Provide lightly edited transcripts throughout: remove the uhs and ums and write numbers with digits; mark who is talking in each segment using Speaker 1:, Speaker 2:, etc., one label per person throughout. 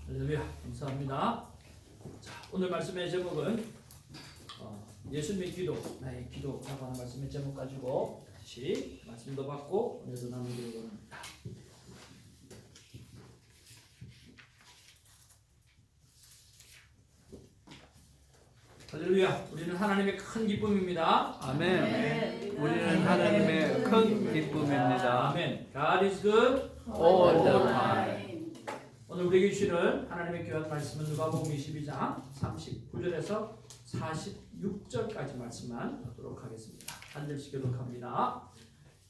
Speaker 1: 할렐루야, 감사합니다. 자, 오늘 말씀의 제목은 예수님의 기도, 나의 기도라고 하는 말씀의 제목 가지고 다시 말씀도 받고 오늘도 나누기로 합니다. 할렐루야, 우리는 하나님의 큰 기쁨입니다.
Speaker 2: 아멘. 우리는 하나님의 큰 기쁨입니다.
Speaker 1: 아멘. God is good
Speaker 2: all the time.
Speaker 1: 오늘 우리에게 주시는 하나님의 귀한 말씀은 누가복음 22장 39절에서 46절까지 말씀만 보도록 하겠습니다. 한 절씩 교독합니다.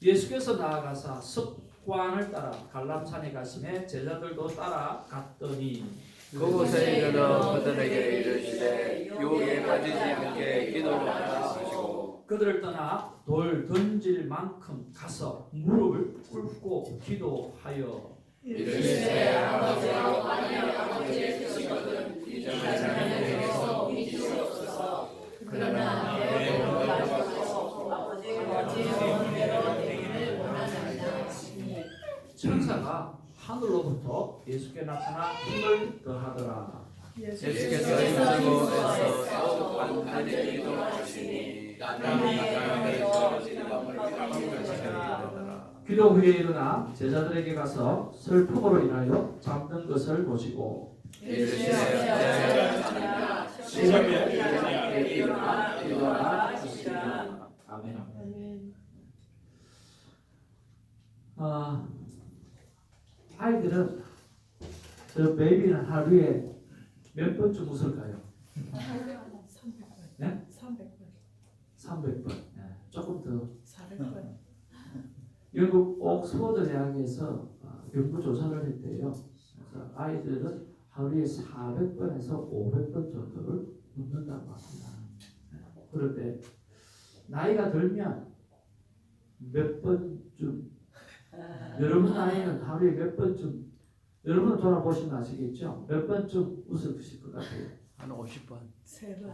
Speaker 1: 예수께서 나아가사 습관을 따라 갈람산에 가심에 제자들도 따라갔더니
Speaker 2: 그곳에 이르러 그들에게 이르시되 유혹에 빠지지 않게 기도하라 하시고
Speaker 1: 그들을 떠나 돌 던질 만큼 가서 무릎을 꿇고 기도하여
Speaker 2: 이르시되 아버지여 만일 아버지의 뜻이거든 이 점을 자녀들에게서 옮기시옵소서. 그러나 내 몸을 가져서 아버지의 원대로 되기를 원하나이다.
Speaker 1: 천사가 하늘로부터 예수께 나타나 힘을 더하더라.
Speaker 2: 예수께서 힘주고 애써 간단히 기도하시니 나는 떨어지는 것을 감격하시리라.
Speaker 1: 기도 후에 일어나 제자들에게 가서 슬픔으로 인하여 잠든 것을 보시고
Speaker 2: 이르시되
Speaker 1: 일어나 하시니라. 아멘. 아이들은 저 베이비는 하루에 몇 번쯤 웃을까요?
Speaker 3: 300번.
Speaker 1: 네?
Speaker 3: 300번.
Speaker 1: 300번. 네. 조금 더.
Speaker 3: 400번.
Speaker 1: 영국 옥스퍼드 대학에서 연구 조사를 했대요. 그래서 아이들은 하루에 400번에서 500번 정도를 웃는다고 합니다. 그런데 나이가 들면 몇 번쯤, 여러분 나이는 하루에 몇 번쯤, 여러분 돌아보시면 아시겠죠? 몇 번쯤 웃으실 것 같아요?
Speaker 2: 한 50번.
Speaker 3: 3번.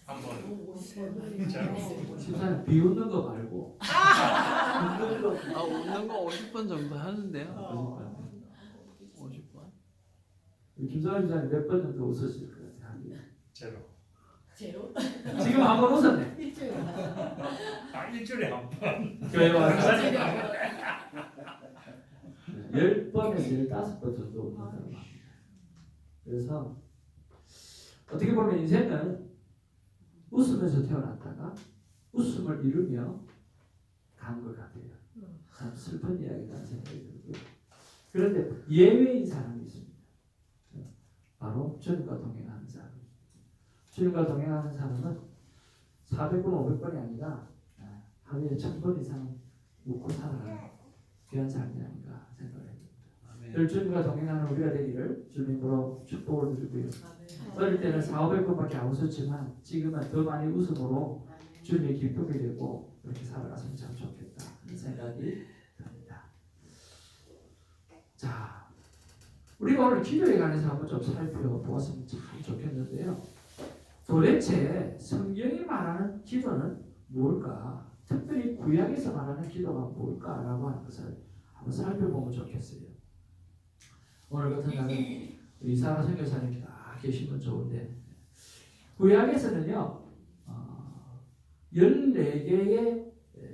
Speaker 4: 한 번.
Speaker 3: 3번.
Speaker 1: 집사님 비웃는 거 말고 웃는 거.
Speaker 2: 웃는 거 50번 정도 하는데요. 50번.
Speaker 1: 김성환 집사님 몇 번 정도 웃으실 것 같아요? 하루에?
Speaker 4: 제로.
Speaker 3: 제로?
Speaker 1: 지금 한 번 웃었네.
Speaker 3: 일주일.
Speaker 4: 일주일에 한 번.
Speaker 1: 교회 와서 10번에서 15번 정도 웃는다고 합니다. 그래서 어떻게 보면 인생은 웃으면서 태어났다가 웃음을 잃으며 간 것 같아요. 참 슬픈 이야기라는 생각이 들고요. 그런데 예외인 사람이 있습니다. 바로 주님과 동행하는 사람. 주님과 동행하는 사람은 400번, 500번이 아니라 하루에 1000번 이상 웃고 살아가는 귀한 삶이 아닌가 생각을 합니다. 늘 주님과 동행하는 우리가 되기를 주님으로 축복을 드리고요. 어릴 때는 400~500번밖에 안 웃었지만 지금은 더 많이 웃음으로 주님의 기쁨이 되고 그렇게 살아갔으면 참 좋겠다 하는 생각이 듭니다. 자, 우리가 오늘 기도에 관해서 한번 좀 살펴보았으면 참 좋겠는데요. 도대체 성경이 말하는 기도는 뭘까? 특별히 구약에서 말하는 기도가 뭘까라고 하는 것을 한번 살펴보면 좋겠어요. 오늘 같은 날은 우리 이사라 선교사님 다 계시면 좋은데 구약에서는요 14개의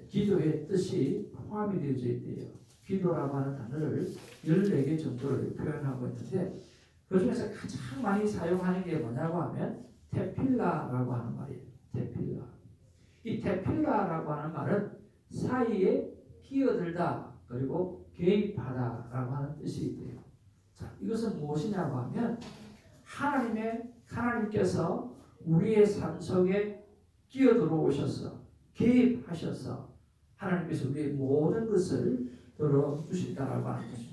Speaker 1: 기도의 뜻이 포함이 되어져 있대요. 기도라고 하는 단어를 14개 정도를 표현하고 있는데 그 중에서 가장 많이 사용하는 게 뭐냐고 하면 테필라라고 하는 말이에요. 테필라. 이 테필라라고 하는 말은 사이에 끼어들다 그리고 개입하다라고 하는 뜻이 있대요. 자, 이것은 무엇이냐고 하면 하나님께서 우리의 삶 속에 끼어들어오셔서 개입하셔서 하나님께서 우리의 모든 것을 들어주신다라고 하는 거죠.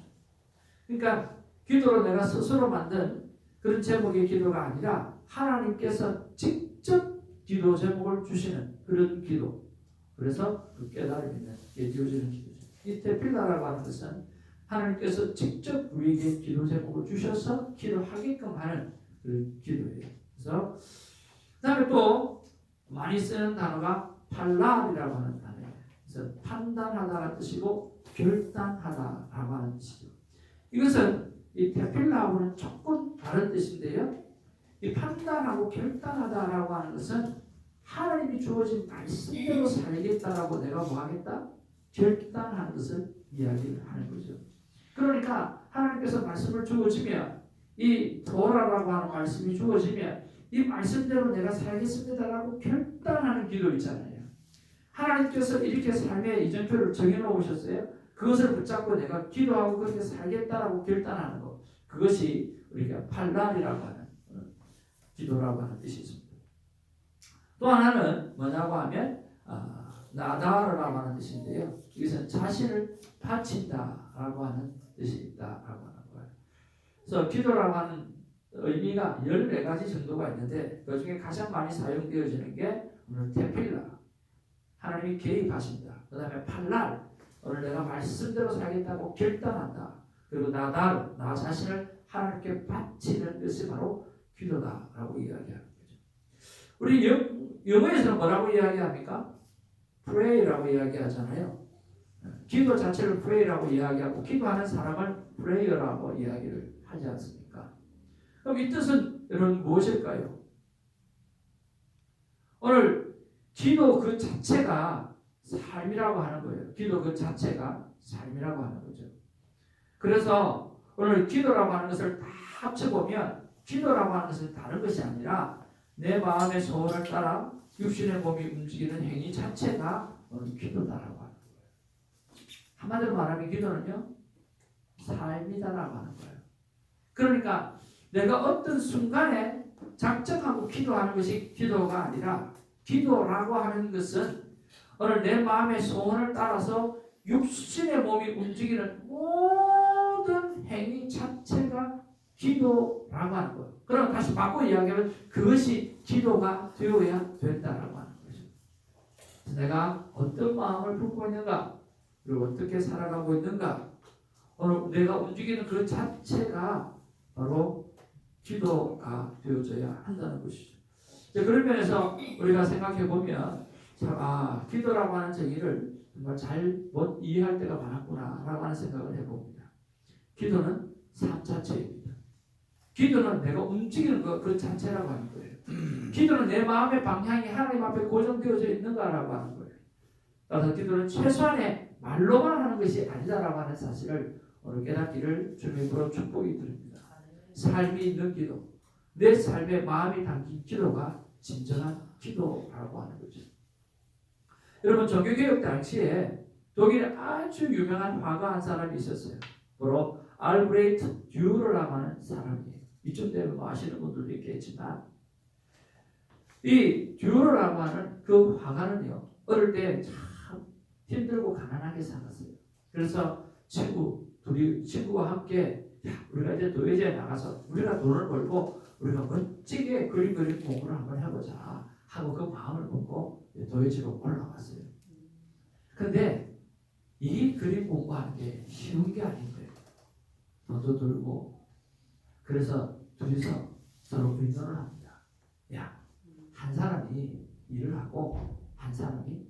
Speaker 1: 그러니까 기도로 내가 스스로 만든 그런 제목의 기도가 아니라 하나님께서 직접 기도 제목을 주시는 그런 기도. 그래서 그 깨달음이 있는 게 되어지는 기도죠. 이 테필라라고 하는 것은 하나님께서 직접 우리에게 기도 제목을 주셔서 기도하게끔 하는 그런 기도예요. 그래서 그 다음에 또 많이 쓰는 단어가 팔랄이라고 하는 단어예요. 그래서 판단하다가 뜻이고 결단하다라고 하는 뜻이죠. 이것은 이 테필라하고는 조금 다른 뜻인데요. 이 판단하고 결단하다라고 하는 것은 하나님이 주어진 말씀대로 살겠다라고 내가 뭐 하겠다? 결단하는 것을 이야기를 하는 거죠. 그러니까 하나님께서 말씀을 주어지면 이 도라라고 하는 말씀이 주어지면 이 말씀대로 내가 살겠습니다라고 결단하는 기도 있잖아요. 하나님께서 이렇게 삶의 이정표를 정해놓으셨어요. 그것을 붙잡고 내가 기도하고 그렇게 살겠다라고 결단하는 것. 그것이 우리가 팔랄이라고 하는 기도라고 하는 뜻이 있습니다. 또 하나는 뭐냐고 하면 나다라고 하는 뜻인데요. 이것은 자신을 바친다라고 하는 뜻이 있다라고 하는 거예요. 그래서 기도라고 하는 의미가 14가지 정도가 있는데 그 중에 가장 많이 사용되어지는 게 오늘 테필라, 하나님이 개입하신다. 그 다음에 팔랄, 오늘 내가 말씀대로 살겠다고 결단한다. 그리고 나달, 나 자신을 하나님께 바치는 것이 바로 기도다라고 이야기하는 거죠. 우리 영어에서는 뭐라고 이야기합니까? pray라고 이야기하잖아요. 기도 자체를 pray라고 이야기하고 기도하는 사람을 prayer라고 이야기를 하지 않습니까? 그럼 이 뜻은 여러분 무엇일까요? 오늘 기도 그 자체가 삶이라고 하는 거예요. 기도 그 자체가 삶이라고 하는 거죠. 그래서 오늘 기도라고 하는 것을 다 합쳐보면 기도라고 하는 것은 다른 것이 아니라 내 마음의 소원을 따라 육신의 몸이 움직이는 행위 자체가 오늘 기도다라고 하는 거예요. 한마디로 말하면 기도는요, 삶이다라고 하는 거예요. 그러니까 내가 어떤 순간에 작정하고 기도하는 것이 기도가 아니라 기도라고 하는 것은 오늘 내 마음의 소원을 따라서 육신의 몸이 움직이는 모든 행위 자체가 기도라고 하는 거예요. 그럼 다시 바꿔 이야기하면 그것이 기도가 되어야 된다라고 하는 거죠. 내가 어떤 마음을 품고 있는가, 그리고 어떻게 살아가고 있는가, 오늘 내가 움직이는 그 자체가 바로 기도가 되어져야 한다는 것이죠. 그런 면에서 우리가 생각해 보면 기도라고 하는 정의를 정말 잘못 이해할 때가 많았구나라고 하는 생각을 해봅니다. 기도는 삶 자체입니다. 기도는 내가 움직이는 그 자체라고 하는 거예요. 기도는 내 마음의 방향이 하나님 앞에 고정되어져 있는가라고 하는 거예요. 따라서 기도는 최소한의 말로만 하는 것이 아니다라고 하는 사실을 오늘 깨닫기를 주님으로 축복이 드립니다. 삶이 있는 기도, 내 삶의 마음이 담긴 기도가 진정한 기도라고 하는 거죠. 여러분, 종교개혁 당시에 독일에 아주 유명한 화가 한 사람이 있었어요. 바로 알브레이트 듀러라고 하는 사람이에요. 이쯤 되면 아시는 분들도 있겠지만 이 듀러라고 하는 그 화가는요, 어릴 때 참 힘들고 가난하게 살았어요. 그래서 친구와 함께 우리가 이제 도예지에 나가서 우리가 돈을 벌고 우리가 멋지게 그림 공부를 한번 해보자 하고 그 마음을 먹고 도예지로 올라왔어요. 근데 이 그림 공부하는 게 쉬운 게 아닌 거예요. 돈도 들고. 그래서 둘이서 서로 의논을 합니다. 한 사람이 일을 하고 한 사람이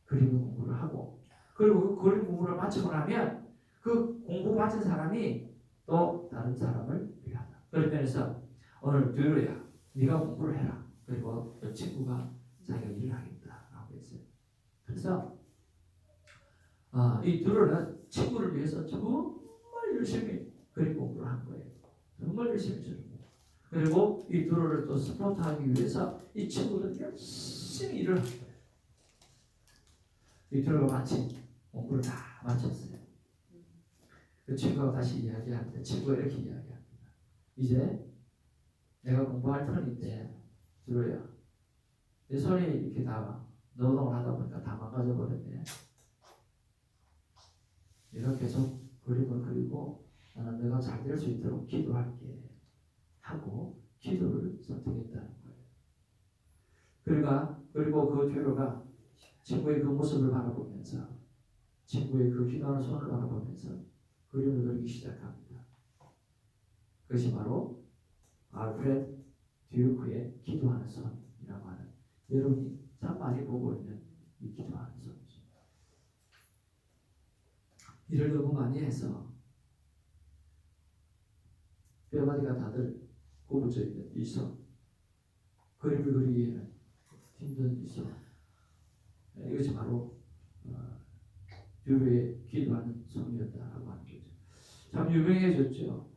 Speaker 1: 그림 공부를 하고, 그리고 그 그림 공부를 마치고 나면 그 공부 마친 사람이 또 다른 사람을 위하다. 그런 면에서 오늘 듀로야, 네가 공부를 해라. 그리고 그 친구가 자기가 일을 하겠다라고 했어요. 그래서 이 듀로는 친구를 위해서 정말 열심히 그림 공부를 한 거예요. 정말 열심히 했습니다. 그리고 이 듀로를 또 스포트하기 위해서 이 친구는 열심히 일을 한 거예요. 이 듀로가 마침 공부를 다 마쳤어요. 그 친구가 다시 이야기하는데 친구가 이렇게 이야기합니다. 이제 내가 공부할 턴인데 듀로야, 내 손이 이렇게 다 노동을 하다 보니까 다 망가져 버렸네. 내가 계속 그림을 그리고 나는 내가 잘 될 수 있도록 기도할게 하고 기도를 선택했다는 거예요. 그리고 그 듀로가 친구의 그 모습을 바라보면서, 친구의 그 기도하는 손을 바라보면서 그림을 그리기 시작합니다. 그것이 바로 알프레드 듀크의 기도하는 손이라고 하는, 여러분이 참 많이 보고 있는 이 기도하는 손이죠. 일을 너무 많이 해서 뼈마디가 다들 굽어져 있는 이성, 그림을 그리기에는 힘든 이성. 이것이 바로 유로에 기도하는 성이었다라고 하는 거죠. 참 유명해졌죠.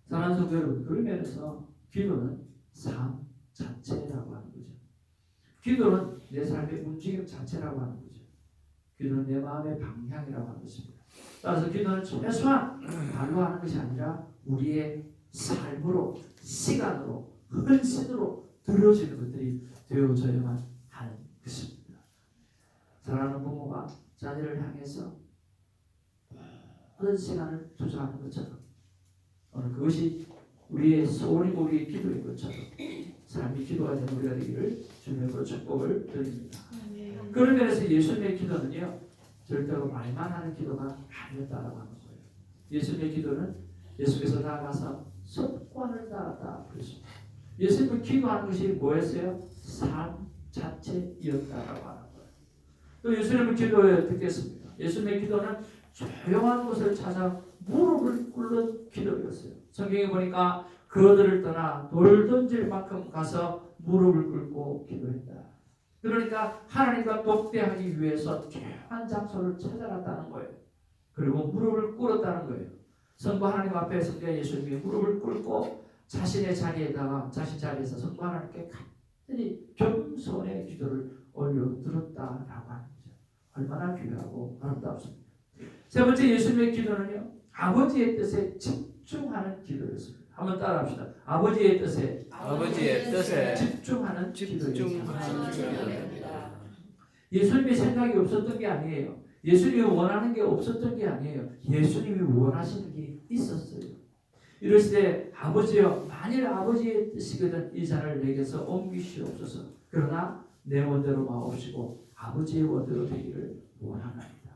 Speaker 1: 사랑하는 성도 여러분, 그런 면에서 기도는 삶 자체라고 하는 거죠. 기도는 내 삶의 움직임 자체라고 하는 거죠. 기도는 내 마음의 방향이라고 하는 것입니다. 따라서 기도는 최소한 말로 하는 것이 아니라 우리의 삶으로, 시간으로, 헌신으로 들어지는 것들이 되어져야만 하는 것입니다. 사랑하는 부모가 자녀를 향해서 모든 시간을 투자하는 것처럼 오늘 그것이 우리의 소원이고 우리의 기도인 것처럼 삶이 기도가 되는 우리가 되기를 주님으로 축복을 드립니다. 그런 면에서 예수님의 기도는요 절대로 말만 하는 기도가 아니었다라고 하는 거예요. 예수님의 기도는 예수께서 나아가서 습관을 따랐다 그랬습니다. 예수님은 기도하는 것이 뭐였어요? 삶 자체였다라고 하는 거예요. 또 예수님의 기도에 어떻게 했습니까? 예수님의 기도는 조용한 곳을 찾아 무릎을 꿇는 기도였어요. 성경에 보니까 그들을 떠나 돌 던질 만큼 가서 무릎을 꿇고 기도했다. 그러니까 하나님과 독대하기 위해서 조용한 장소를 찾아갔다는 거예요. 그리고 무릎을 꿇었다는 거예요. 성부 하나님 앞에 성자 예수님이 무릎을 꿇고 자신의 자리에다가 자신 자리에서 성부 하나님께 간절히 겸손의 기도를 올려드렸다라고 하는 거죠. 얼마나 귀하고 아름답습니다. 세 번째 예수님의 기도는요 아버지의 뜻에 집중하는 기도였습니다. 한번 따라합시다. 아버지의 뜻에 집중하는 기도입니다. 예수님의 생각이 없었던 게 아니에요. 예수님이 원하는 게 없었던 게 아니에요. 예수님이 원하시는 게 있었어요. 이러시되 아버지여 만일 아버지의 뜻이거든 이 잔을 내게서 옮기시옵소서. 그러나 내 원대로 마옵시고 아버지의 원대로 되기를 원하나이다.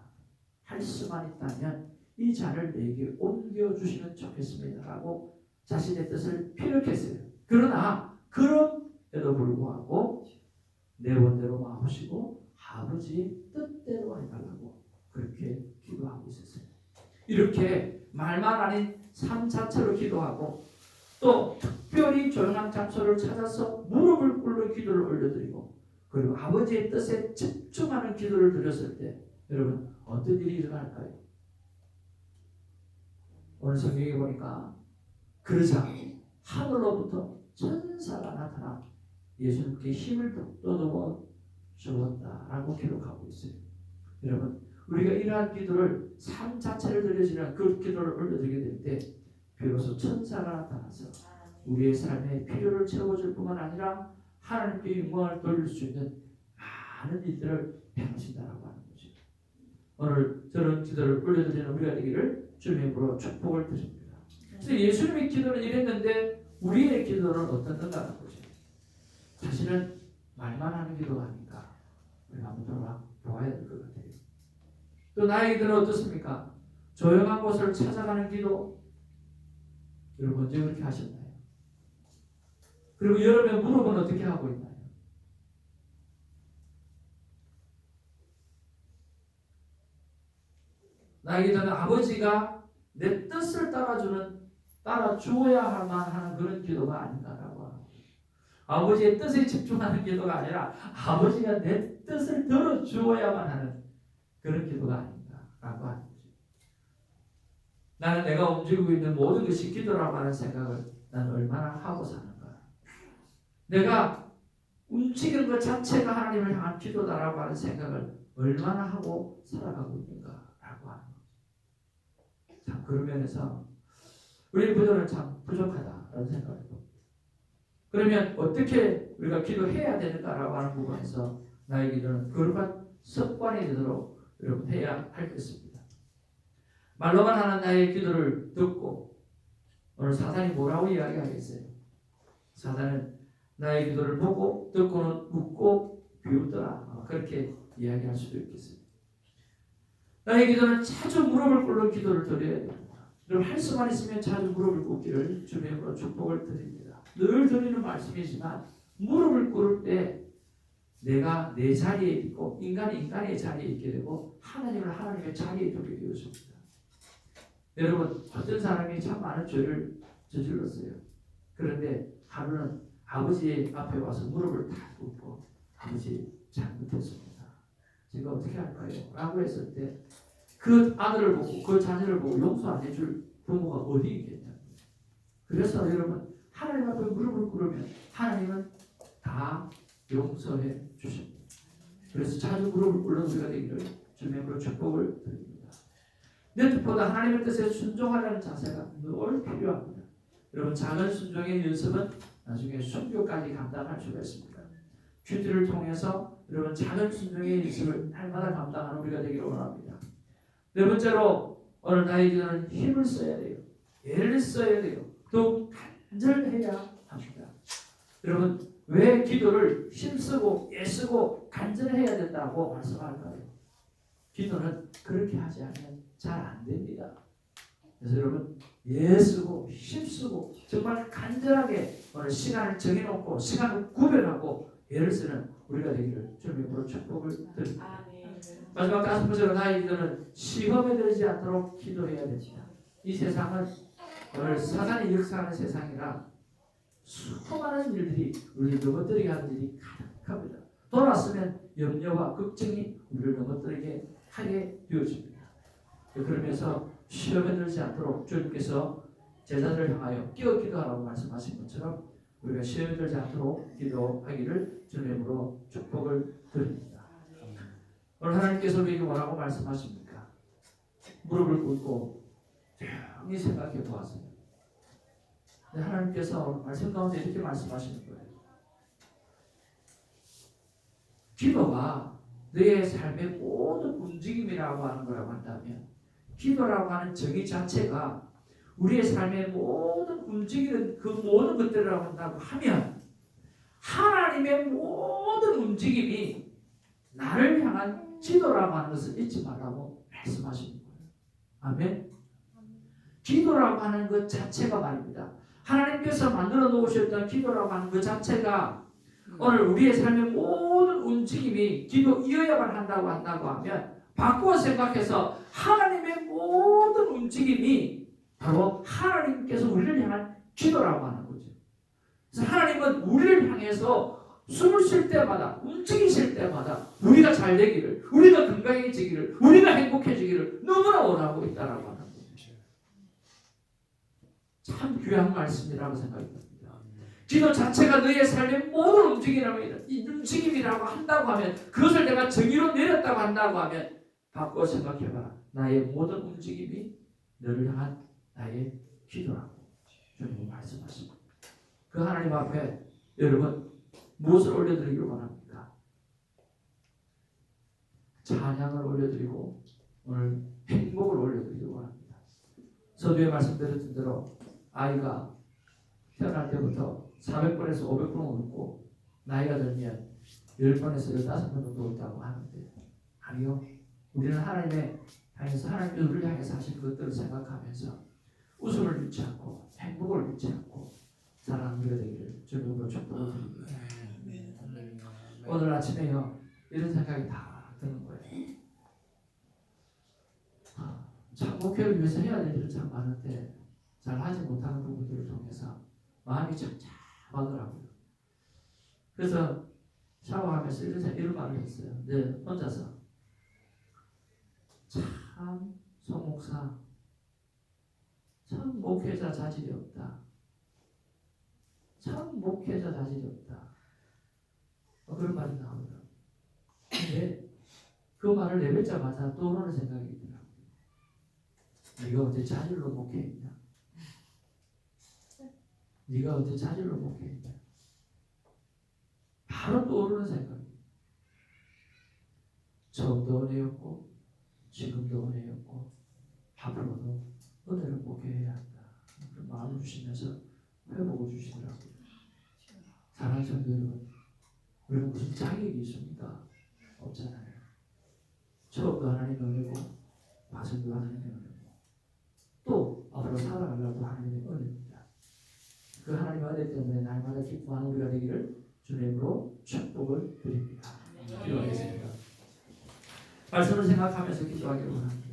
Speaker 1: 할 수만 있다면 이 잔을 내게 옮겨주시면 좋겠습니다 라고 자신의 뜻을 피력했어요. 그러나 그럼에도 불구하고 내 원대로 마옵시고 아버지의 뜻대로 해달라고 그렇게 기도하고 있었어요. 이렇게 말만 아닌 삶 자체로 기도하고 또 특별히 조용한 장소를 찾아서 무릎을 꿇는 기도를 올려드리고 그리고 아버지의 뜻에 집중하는 기도를 드렸을 때 여러분 어떤 일이 일어날까요? 오늘 성경에 보니까 그러자 하늘로부터 천사가 나타나 예수님께 힘을 떠듬어 주었다라고 기록하고 있어요. 여러분 우리가 이러한 기도를 삶 자체를 드려지는 그 기도를 올려드리게 될 때 비로소 천사가 나타나서 우리의 삶의 필요를 채워줄 뿐만 아니라 하나님께 영광을 돌릴 수 있는 많은 일들을 행하신다라고 하는 거죠. 오늘 저런 기도를 올려드리는 우리가 되기를 주님으로 축복을 드립니다. 그래서 예수님의 기도는 이랬는데 우리의 기도는 어떻는가 하는 거죠. 자신은 말만 하는 기도가 아닌가 우리가 한번 돌아보아야 될 것 같아요. 또 나의 기도는 어떻습니까? 조용한 곳을 찾아가는 기도 여러분 언제 그렇게 하셨나요? 그리고 여러분의 무릎은 어떻게 하고 있나요? 나의 기도는 아버지가 내 뜻을 따라주어야만 하는 그런 기도가 아닌가라고 합니다. 아버지의 뜻에 집중하는 기도가 아니라 아버지가 내 뜻을 들어주어야만 하는 그런 기도가 아닌가라고 하는 거죠. 나는 내가 움직이고 있는 모든 것이 기도라고 하는 생각을 나는 얼마나 하고 사는가. 내가 움직이는 것 자체가 하나님을 향한 기도다라고 하는 생각을 얼마나 하고 살아가고 있는가라고 하는 거죠. 참 그런 면에서 우리 기도는 참 부족하다라는 생각을 해봅니다. 그러면 어떻게 우리가 기도해야 되는가라고 하는 부분에서 나의 기도는 그러한 습관이 되도록 여러분 해야 할 것입니다. 말로만 하는 나의 기도를 듣고 오늘 사단이 뭐라고 이야기하겠어요? 사단은 나의 기도를 보고 듣고는 웃고 비웃더라 그렇게 이야기할 수도 있겠습니다. 나의 기도는 자주 무릎을 꿇는 기도를 드려야 됩니다. 여러분 할 수만 있으면 자주 무릎을 꿇기를 주님으로 축복을 드립니다. 늘 드리는 말씀이지만 무릎을 꿇을 때 내가 내 자리에 있고 인간이 인간의 자리에 있게 되고 하나님을 하나님의 자리에 두게 되었습니다. 여러분 어떤 사람이 참 많은 죄를 저질렀어요. 그런데 하루는 아버지 앞에 와서 무릎을 탁 꿇고 아버지 잘못했습니다. 제가 어떻게 할까요? 라고 했을 때 그 아들을 보고 그 자녀를 보고 용서 안 해줄 부모가 어디 있겠냐고요. 그래서 여러분 하나님 앞에 무릎을 꿇으면 하나님은 다 용서해 주십니다. 그래서 자주 무릎을 꿇는 우리가 되기를 주님으로 축복을 드립니다. 내 뜻보다 하나님의 뜻에 순종하라는 자세가 늘 필요합니다. 여러분 작은 순종의 연습은 나중에 순교까지 감당할 수가 있습니다. 큐티를 통해서 여러분 작은 순종의 연습을 날마다 감당하는 우리가 되기를 원합니다. 네 번째로 오늘 나의 기도는 힘을 써야 돼요. 애를 써야 돼요. 또 간절해야 합니다. 여러분 왜 기도를 힘쓰고 애쓰고 간절해야 된다고 말씀할까요? 기도는 그렇게 하지 않으면 잘 안 됩니다. 그래서 여러분 애쓰고 힘쓰고 정말 간절하게 오늘 시간을 정해놓고 시간을 구별하고 애를 쓰는 우리가 되기를 주님으로 축복을 드립니다. 마지막 5번째로 나의 기도는 시험에 들지 않도록 기도해야 됩니다. 이 세상은 오늘 사단이 역사하는 세상이라 수많은 일들이 우리를 넘어뜨리게 하는 일이 가득합니다. 돌아왔으면 염려와 걱정이 우리를 넘어뜨리게 하게 되어집니다. 그러면서 시험에 들지 않도록 주님께서 제자들을 향하여 끼어 기도하라고 말씀하신 것처럼 우리가 시험에 들지 않도록 기도하기를 주님으로 축복을 드립니다. 오늘 하나님께서 우리에게 뭐라고 말씀하십니까? 무릎을 꿇고 조용히 생각해 보았어요. 하나님께서 말씀 가운데 이렇게 말씀하시는 거예요. 기도가 너의 삶의 모든 움직임이라고 하는 거라고 한다면 기도라고 하는 정의 자체가 우리의 삶의 모든 움직이는 그 모든 것들이라고 한다고 하면 하나님의 모든 움직임이 나를 향한 기도라고 하는 것을 잊지 말라고 말씀하시는 거예요. 아멘. 기도라고 하는 것 자체가 말입니다. 하나님께서 만들어 놓으셨던 기도라고 하는 것 자체가 오늘 우리의 삶의 모든 움직임이 기도이어야만 한다고 하면 바꾸어 생각해서 하나님의 모든 움직임이 바로 하나님께서 우리를 향한 기도라고 하는 거죠. 그래서 하나님은 우리를 향해서 숨을 쉴 때마다 움직이실 때마다 우리가 잘 되기를 우리가 건강해지기를 우리가 행복해지기를 너무나 원하고 있다라고 하는 거죠. 참 귀한 말씀이라고 생각이 듭니다. 기도 자체가 너의 삶의 모든 움직임이라고 한다고 하면 그것을 내가 정의로 내렸다고 한다고 하면 바꿔 생각해봐라. 나의 모든 움직임이 너를 향한 나의 기도라고 주님은 말씀하십니다. 그 하나님 앞에 여러분 무엇을 올려드리기를 원합니까? 찬양을 올려드리고 오늘 행복을 올려드리기를 원합니다. 서두에 말씀드렸던 대로 아이가 태어날 때부터 400번에서 500번 울고 나이가 들면 10번에서 15번 정도 울다고 하는데 아니요. 우리는 하나님의 향해서 하나님이 우리를 향해서 하신 것들을 생각하면서 웃음을 잃지 않고 행복을 잃지 않고 사랑하는 우리가 되기를 주님으로 축복을 드립니다. 오늘 아침에요 이런 생각이 다 드는 거예요. 참 목회를 위해서 해야 될 일은 참 많은데 잘 하지 못하는 부분들을 통해서 마음이 착잡하더라고요. 그래서 샤워하면서 이런 말을 했어요. 혼자서 참 송목사 참 목회자 자질이 없다. 참 목회자 자질이 없다. 그런 말이 나오더라고요. 근데 그 말을 내뱉자마자 떠오르는 생각이 있더라고요. 네가 언제 자질로 목회했냐? 네가 언제 자질로 목회했냐? 바로 떠오르는 생각이. 처음도 은혜였고 지금도 은혜였고 앞으로도 은혜를 목회해야 한다. 그런 마음을 주시면서 회복을 주시더라고요. 사랑하는 성도 여러분, 우리는 무슨 자격이 있습니까? 없잖아요. 처음도 하나님의 은혜고 마지막도 하나님의 은혜고 또 앞으로 살아가려고 하나님의 은혜입니다. 그 하나님의 은혜 때문에 날마다 기뻐하는 우리가 되기를 주님으로 축복을 드립니다. 기도하겠습니다. 말씀을 생각하면서 기도하기를 원합니다.